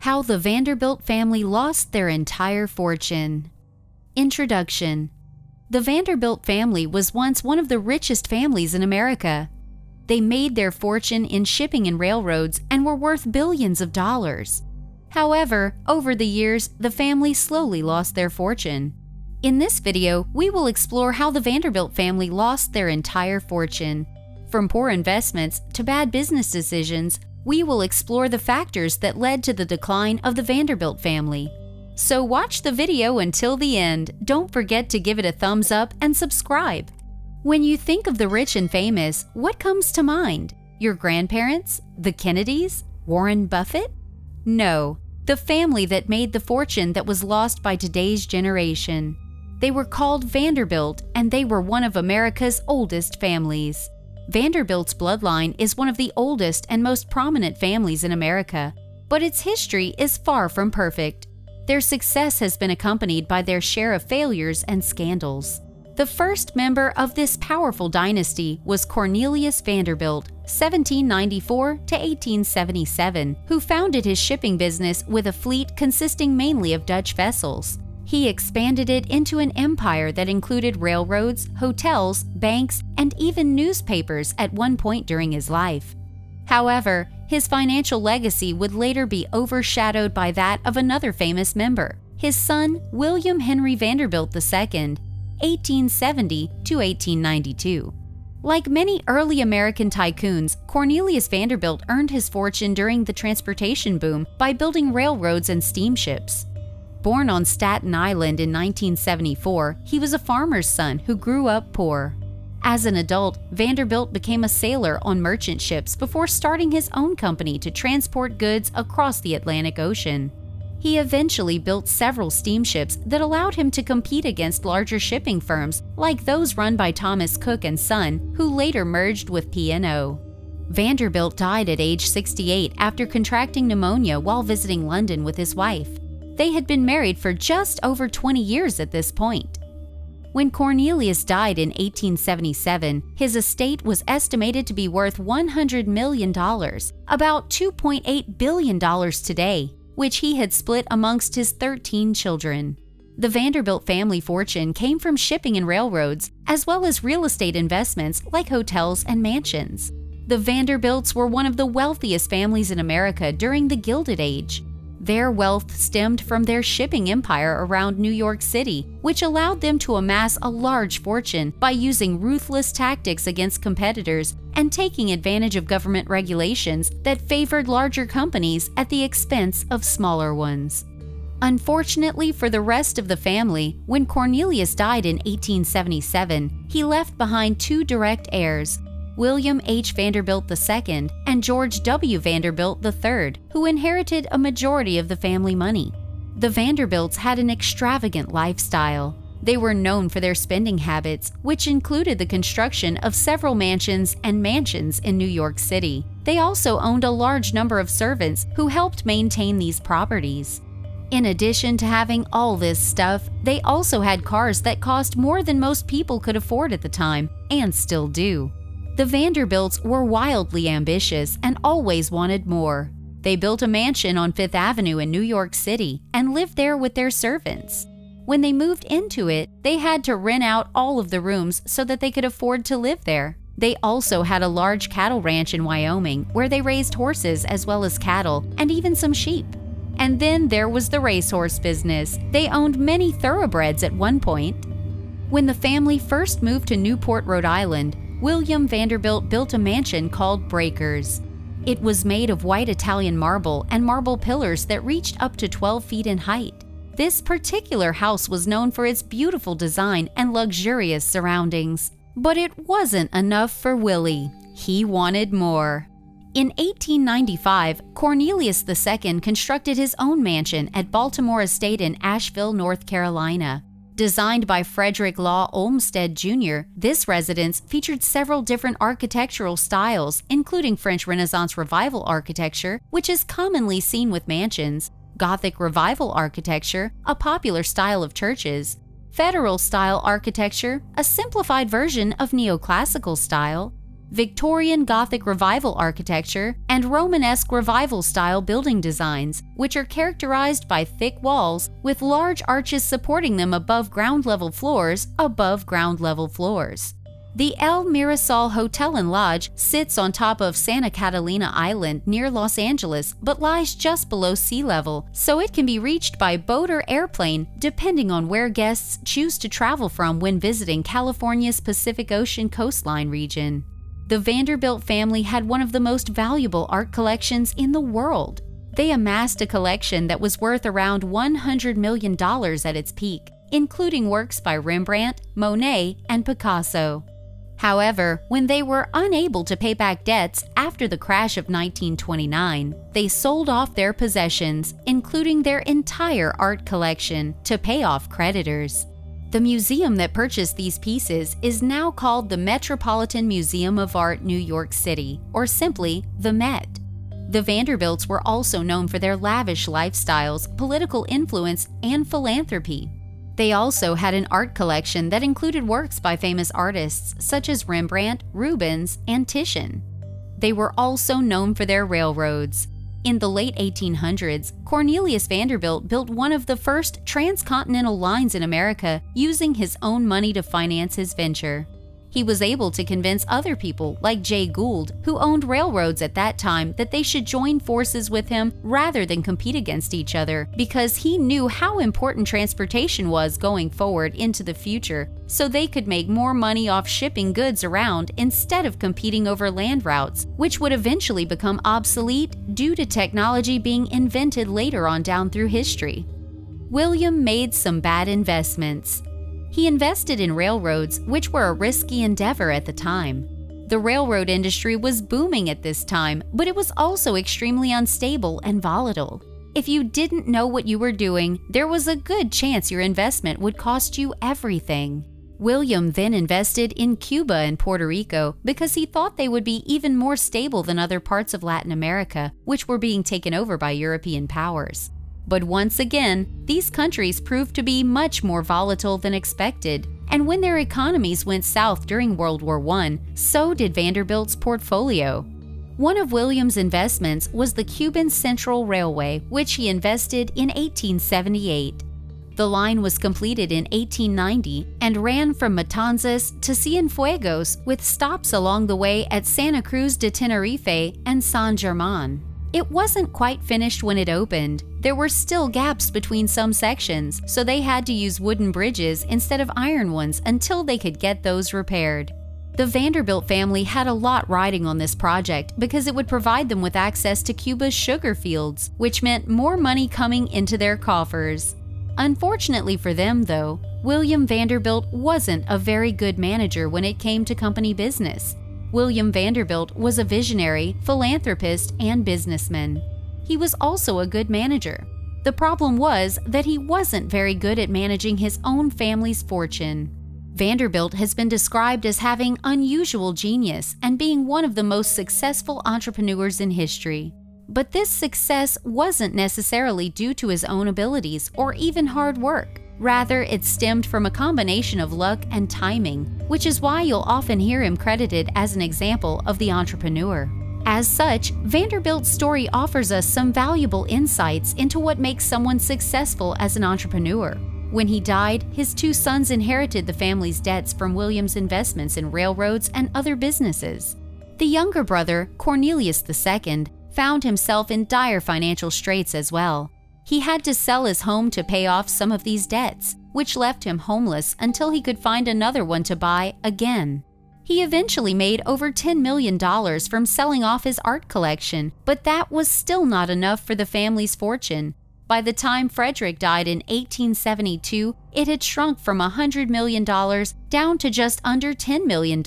How the Vanderbilt family lost their entire fortune. Introduction. The Vanderbilt family was once one of the richest families in America. They made their fortune in shipping and railroads and were worth billions of dollars. However, over the years, the family slowly lost their fortune. In this video, we will explore how the Vanderbilt family lost their entire fortune. From poor investments to bad business decisions, we will explore the factors that led to the decline of the Vanderbilt family. So watch the video until the end. Don't forget to give it a thumbs up and subscribe. When you think of the rich and famous, what comes to mind? Your grandparents? The Kennedys? Warren Buffett? No, the family that made the fortune that was lost by today's generation. They were called Vanderbilt, and they were one of America's oldest families. Vanderbilt's bloodline is one of the oldest and most prominent families in America, but its history is far from perfect. Their success has been accompanied by their share of failures and scandals. The first member of this powerful dynasty was Cornelius Vanderbilt, 1794 to 1877, who founded his shipping business with a fleet consisting mainly of Dutch vessels. He expanded it into an empire that included railroads, hotels, banks, and even newspapers at one point during his life. However, his financial legacy would later be overshadowed by that of another famous member, his son William Henry Vanderbilt II, 1870 to 1892. Like many early American tycoons, Cornelius Vanderbilt earned his fortune during the transportation boom by building railroads and steamships. Born on Staten Island in 1974, he was a farmer's son who grew up poor. As an adult, Vanderbilt became a sailor on merchant ships before starting his own company to transport goods across the Atlantic Ocean. He eventually built several steamships that allowed him to compete against larger shipping firms like those run by Thomas Cook and Son, who later merged with P&O. Vanderbilt died at age 68 after contracting pneumonia while visiting London with his wife. They had been married for just over 20 years at this point. When Cornelius died in 1877, his estate was estimated to be worth $100 million, about $2.8 billion today, which he had split amongst his 13 children. The Vanderbilt family fortune came from shipping and railroads, as well as real estate investments like hotels and mansions. The Vanderbilts were one of the wealthiest families in America during the Gilded Age. Their wealth stemmed from their shipping empire around New York City, which allowed them to amass a large fortune by using ruthless tactics against competitors and taking advantage of government regulations that favored larger companies at the expense of smaller ones. Unfortunately for the rest of the family, when Cornelius died in 1877, he left behind two direct heirs, William H. Vanderbilt II and George W. Vanderbilt III, who inherited a majority of the family money. The Vanderbilts had an extravagant lifestyle. They were known for their spending habits, which included the construction of several mansions and mansions in New York City. They also owned a large number of servants who helped maintain these properties. In addition to having all this stuff, they also had cars that cost more than most people could afford at the time, and still do. The Vanderbilts were wildly ambitious and always wanted more. They built a mansion on Fifth Avenue in New York City and lived there with their servants. When they moved into it, they had to rent out all of the rooms so that they could afford to live there. They also had a large cattle ranch in Wyoming where they raised horses as well as cattle and even some sheep. And then there was the racehorse business. They owned many thoroughbreds at one point. When the family first moved to Newport, Rhode Island, William Vanderbilt built a mansion called Breakers. It was made of white Italian marble and marble pillars that reached up to 12 feet in height. This particular house was known for its beautiful design and luxurious surroundings. But it wasn't enough for Willie. He wanted more. In 1895, Cornelius II constructed his own mansion at Baltimore Estate in Asheville, North Carolina. Designed by Frederick Law Olmsted Jr., this residence featured several different architectural styles, including French Renaissance Revival architecture, which is commonly seen with mansions, Gothic Revival architecture, a popular style of churches, Federal-style architecture, a simplified version of neoclassical style, Victorian Gothic Revival architecture, and Romanesque Revival-style building designs, which are characterized by thick walls with large arches supporting them above ground-level floors. The El Mirasol Hotel and Lodge sits on top of Santa Catalina Island near Los Angeles but lies just below sea level, so it can be reached by boat or airplane depending on where guests choose to travel from when visiting California's Pacific Ocean coastline region. The Vanderbilt family had one of the most valuable art collections in the world. They amassed a collection that was worth around $100 million at its peak, including works by Rembrandt, Monet, and Picasso. However, when they were unable to pay back debts after the crash of 1929, they sold off their possessions, including their entire art collection, to pay off creditors. The museum that purchased these pieces is now called the Metropolitan Museum of Art, New York City, or simply the Met. The Vanderbilts were also known for their lavish lifestyles, political influence, and philanthropy. They also had an art collection that included works by famous artists such as Rembrandt, Rubens, and Titian. They were also known for their railroads. In the late 1800s, Cornelius Vanderbilt built one of the first transcontinental lines in America using his own money to finance his venture. He was able to convince other people, like Jay Gould, who owned railroads at that time, that they should join forces with him rather than compete against each other, because he knew how important transportation was going forward into the future, so they could make more money off shipping goods around instead of competing over land routes, which would eventually become obsolete due to technology being invented later on down through history. William made some bad investments. He invested in railroads, which were a risky endeavor at the time. The railroad industry was booming at this time, but it was also extremely unstable and volatile. If you didn't know what you were doing, there was a good chance your investment would cost you everything. William then invested in Cuba and Puerto Rico because he thought they would be even more stable than other parts of Latin America, which were being taken over by European powers. But once again, these countries proved to be much more volatile than expected, and when their economies went south during World War I, so did Vanderbilt's portfolio. One of William's investments was the Cuban Central Railway, which he invested in 1878. The line was completed in 1890 and ran from Matanzas to Cienfuegos, with stops along the way at Santa Cruz de Tenerife and San German. It wasn't quite finished when it opened. There were still gaps between some sections, so they had to use wooden bridges instead of iron ones until they could get those repaired. The Vanderbilt family had a lot riding on this project because it would provide them with access to Cuba's sugar fields, which meant more money coming into their coffers. Unfortunately for them, though, William Vanderbilt wasn't a very good manager when it came to company business. William Vanderbilt was a visionary, philanthropist, and businessman. He was also a good manager. The problem was that he wasn't very good at managing his own family's fortune. Vanderbilt has been described as having unusual genius and being one of the most successful entrepreneurs in history. But this success wasn't necessarily due to his own abilities or even hard work. Rather, it stemmed from a combination of luck and timing, which is why you'll often hear him credited as an example of the entrepreneur. As such, Vanderbilt's story offers us some valuable insights into what makes someone successful as an entrepreneur. When he died, his two sons inherited the family's debts from William's investments in railroads and other businesses. The younger brother, Cornelius II, found himself in dire financial straits as well. He had to sell his home to pay off some of these debts, which left him homeless until he could find another one to buy again. He eventually made over $10 million from selling off his art collection, but that was still not enough for the family's fortune. By the time Frederick died in 1872, it had shrunk from $100 million down to just under $10 million,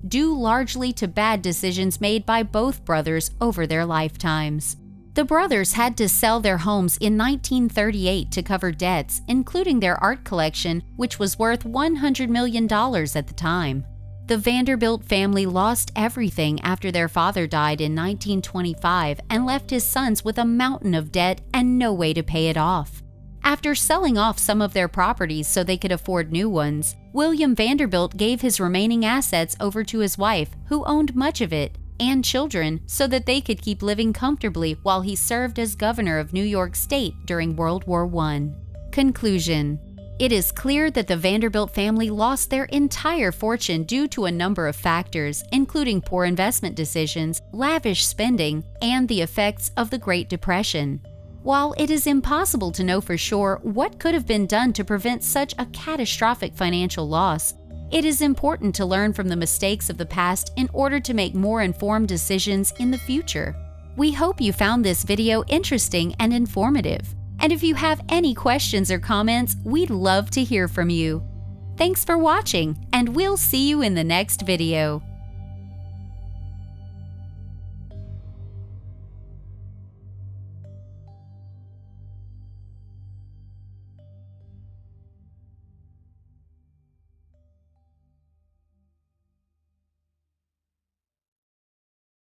due largely to bad decisions made by both brothers over their lifetimes. The brothers had to sell their homes in 1938 to cover debts, including their art collection, which was worth $100 million at the time. The Vanderbilt family lost everything after their father died in 1925 and left his sons with a mountain of debt and no way to pay it off. After selling off some of their properties so they could afford new ones, William Vanderbilt gave his remaining assets over to his wife, who owned much of it, and children so that they could keep living comfortably while he served as governor of New York State during World War I. Conclusion: it is clear that the Vanderbilt family lost their entire fortune due to a number of factors, including poor investment decisions, lavish spending, and the effects of the Great Depression. While it is impossible to know for sure what could have been done to prevent such a catastrophic financial loss, it is important to learn from the mistakes of the past in order to make more informed decisions in the future. We hope you found this video interesting and informative. And if you have any questions or comments, we'd love to hear from you. Thanks for watching, and we'll see you in the next video.